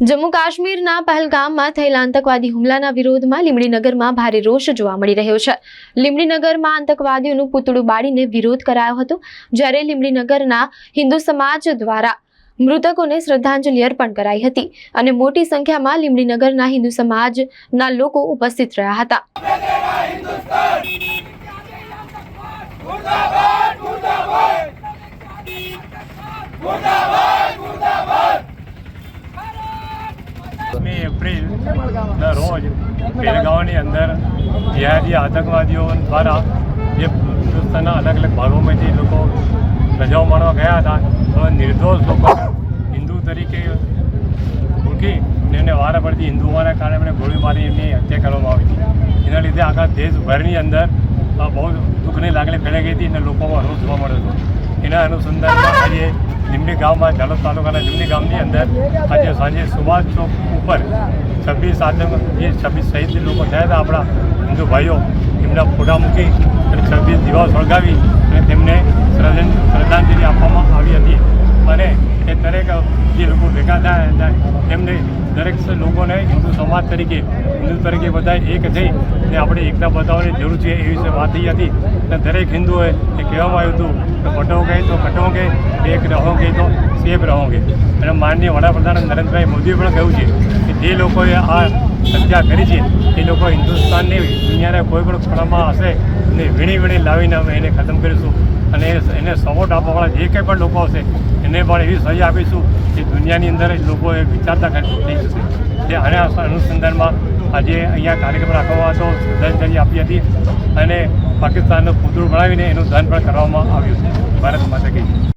જમ્મુ કાશ્મીરના પહેલગામમાં થયેલા આતંકવાદી હુમલાના વિરોધમાં લીંબડીનગરમાં ભારે રોષ જોવા મળી રહ્યો છે। લીંબડીનગરમાં આતંકવાદીઓનું પૂતળું બાળીને વિરોધ કરાયો હતો, જ્યારે લીંબડીનગરના હિન્દુ સમાજ દ્વારા મૃતકોને શ્રદ્ધાંજલિ અર્પણ કરાઈ હતી અને મોટી સંખ્યામાં લીંબડીનગરના હિન્દુ સમાજના લોકો ઉપસ્થિત રહ્યા હતા। एप्रिल रोज પહેલગામની અંદર जिहादी आतंकवादियों द्वारा જે હિન્દુસ્તાનના અલગ અલગ ભાગોમાંથી લોકો રજાઓ માણવા ગયા હતા, તો નિર્દોષ લોકો હિન્દુ તરીકે મૂકી એમને વારા પડતી હિન્દુઓના કારણે એમને ગોળી મારી એમની હત્યા કરવામાં આવી હતી। એના લીધે આખા દેશભરની અંદર બહુ દુઃખની લાગણી ફેલાઈ ગઈ હતી અને લોકોમાં રોષ જોવા મળ્યો હતો। એના અનુસંધાનમાં આજે લીંબડી ગામમાં ઝાલોદ તાલુકાના લીંબડી ગામની અંદર આજે સાંજે સુભાષ ચોક ઉપર 26 શહીદ લોકો થયા હતા આપણા હિન્દુ ભાઈઓ, એમના ફોટા મૂકી અને 26 દીવાઓ સળગાવી અને તેમને શ્રદ્ધાંજલિ આપવામાં આવી હતી। અને એ દરેક જે લોકો ભેગા થયા તેમને દરેક લોકોને હિન્દુ સમાજ તરીકે બધા એક થઈ અને આપણે એકતા બતાવવાની જરૂર છે એ વિશે વાત થઈ હતી। અને દરેક હિન્દુઓએ એ કહેવામાં આવ્યું હતું કે બટોગે તો કટોગે, એક રહોગે તો સેફ રહોગે। અને માનનીય વડાપ્રધાન નરેન્દ્રભાઈ મોદીએ પણ કહ્યું છે કે જે લોકોએ આ હત્યા કરી છે એ લોકો હિન્દુસ્તાનની દુનિયાના કોઈ પણ ખૂણામાં હશે ને વીણી લાવીને અમે એને ખતમ કરીશું અને એને સપોર્ટ આપવાવાળા જે કંઈ પણ લોકો હશે એને પણ એવી સજા આપીશું કે દુનિયાની અંદર લોકોએ વિચારતા થઈ જશે। આના અનુસંધાનમાં આજે અહીંયા કાર્યક્રમ રાખવામાં હતો, શ્રદ્ધાંજલિ આપી હતી અને પાકિસ્તાનનું પૂતળું બનાવીને એનું દહન પણ કરવામાં આવ્યું છે। ભારત માતા કી જય।